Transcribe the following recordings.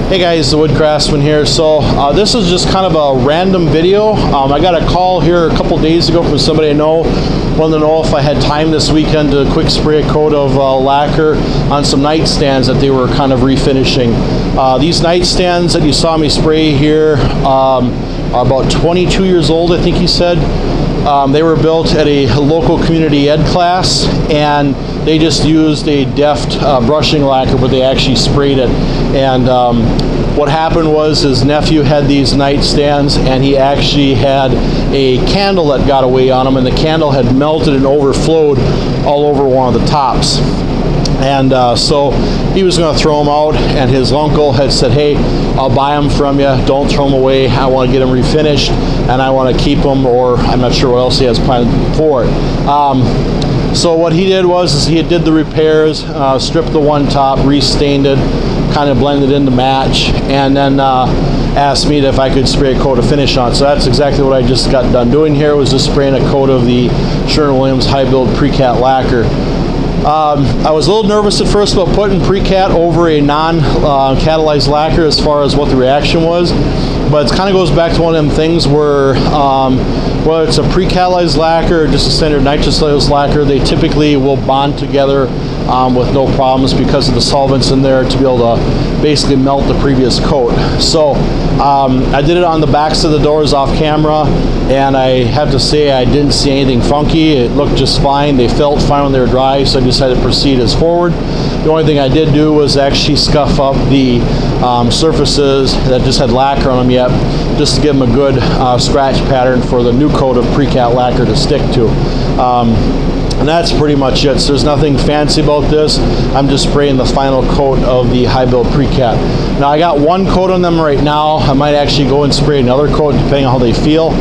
Hey guys, the Wood Craftsman here. So this is just kind of a random video. I got a call here a couple days ago from somebody I know. Wanted to know if I had time this weekend to quick spray a coat of lacquer on some nightstands that they were kind of refinishing. These nightstands that you saw me spray here are about 22 years old, I think he said. They were built at a local community ed class, and they just used a deft brushing lacquer, but they actually sprayed it. And what happened was his nephew had these nightstands, and he actually had a candle that got away on him, and the candle had melted and overflowed all over one of the tops. And so he was going to throw them out, and his uncle had said, hey, I'll buy them from you, don't throw them away, I want to get them refinished, and I want to keep them, or I'm not sure what else he has planned for it. So what he did was he did the repairs, stripped the one top, restained it, kind of blended in to match, and then asked me if I could spray a coat of finish on it. So that's exactly what I just got done doing here, was just spraying a coat of the Sherwin-Williams Hi-Bild Precat lacquer. I was a little nervous at first about putting Precat over a non-catalyzed lacquer as far as what the reaction was, but it kind of goes back to one of them things where whether it's a precatalyzed lacquer or just a standard nitrocellulose lacquer, they typically will bond together with no problems because of the solvents in there to be able to basically melt the previous coat. So I did it on the backs of the doors off camera, and I have to say I didn't see anything funky. It looked just fine. They felt fine when they were dry, so I decided to proceed as forward. The only thing I did do was actually scuff up the surfaces that just had lacquer on them yet, just to give them a good scratch pattern for the new coat of Precat lacquer to stick to. And that's pretty much it. So there's nothing fancy about this. I'm just spraying the final coat of the Hi-Bild Precat. Now I got one coat on them right now. I might actually go and spray another coat depending on how they feel.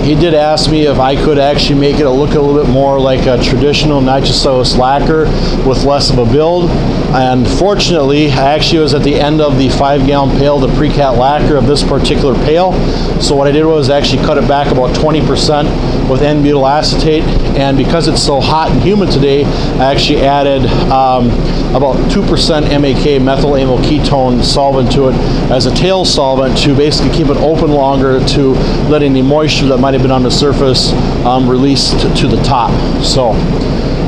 He did ask me if I could actually make it look a little bit more like a traditional nitrocellulose lacquer with less of a build. And fortunately, I actually was at the end of the 5-gallon pail, the Precat lacquer of this particular pail. So what I did was actually cut it back about 20% with N-butyl acetate. And because it's so hot and humid today, I actually added about 2% MAK, methyl amyl ketone solvent to it as a tail solvent to basically keep it open longer, to letting the moisture that might have been on the surface released to the top. So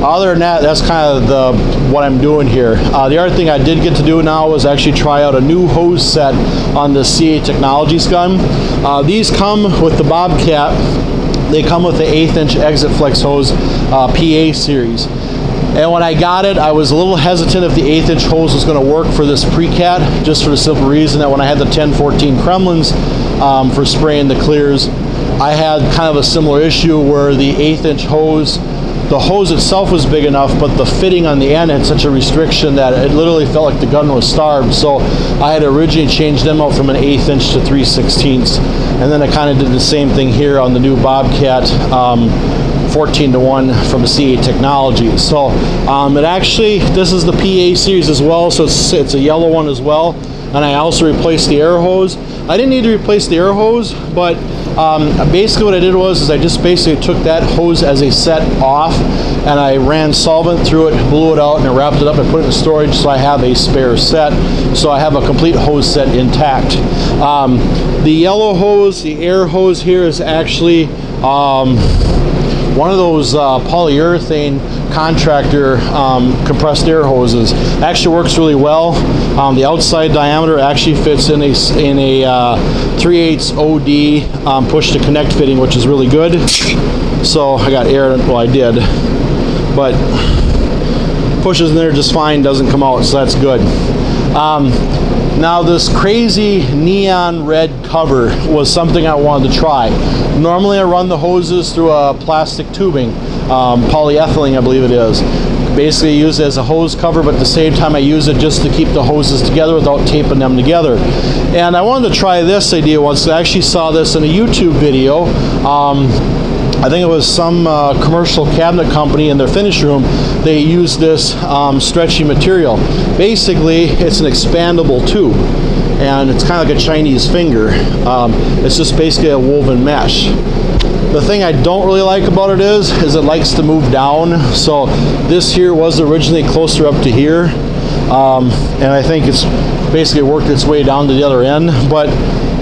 other than that, that's kind of what I'm doing here. The other thing I did get to do now was actually try out a new hose set on the CA Technologies gun. These come with the Bobcat. They come with the 1/8-inch ExitFlex hose PA series. And when I got it, I was a little hesitant if the 1/8-inch hose was going to work for this Precat, just for the simple reason that when I had the 1014 Kremlins for spraying the clears, I had kind of a similar issue where the 1/8-inch hose, the hose itself was big enough, but the fitting on the end had such a restriction that it literally felt like the gun was starved. So I had originally changed them out from an 1/8-inch to 3/16. And then I kind of did the same thing here on the new Bobcat 14-to-1 from CA Technologies. So it actually, this is the PA series as well, so it's a yellow one as well. And I also replaced the air hose. I didn't need to replace the air hose, but basically what I did was I just basically took that hose as a set off, and I ran solvent through it, blew it out, and I wrapped it up and put it in storage so I have a spare set. So I have a complete hose set intact. The yellow hose, the air hose here, is actually one of those polyurethane contractor compressed air hoses. Actually works really well. The outside diameter actually fits in a 3/8 OD push to connect fitting, which is really good. So I got air, well I did, but pushes in there just fine, doesn't come out, so that's good. Now this crazy neon red cover was something I wanted to try. Normally I run the hoses through a plastic tubing, polyethylene I believe it is. Basically use it as a hose cover, but at the same time I use it just to keep the hoses together without taping them together. And I wanted to try this idea once. I actually saw this in a YouTube video. I think it was some commercial cabinet company in their finish room. They used this stretchy material. Basically, it's an expandable tube, and it's kind of like a Chinese finger. It's just basically a woven mesh. The thing I don't really like about it is it likes to move down. So this here was originally closer up to here, and I think it's basically worked its way down to the other end. But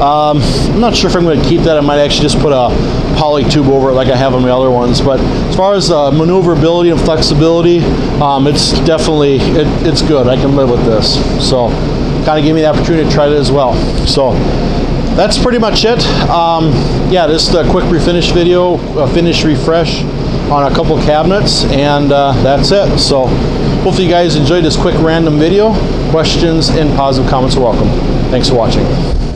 I'm not sure if I'm going to keep that. I might actually just put a poly tube over it like I have on my other ones. But as far as maneuverability and flexibility, it's definitely, it's good. I can live with this. So kind of gave me the opportunity to try it as well. So that's pretty much it. Yeah, just a quick refinish video, a finish refresh on a couple cabinets, and that's it. So hopefully you guys enjoyed this quick random video. Questions and positive comments are welcome. Thanks for watching.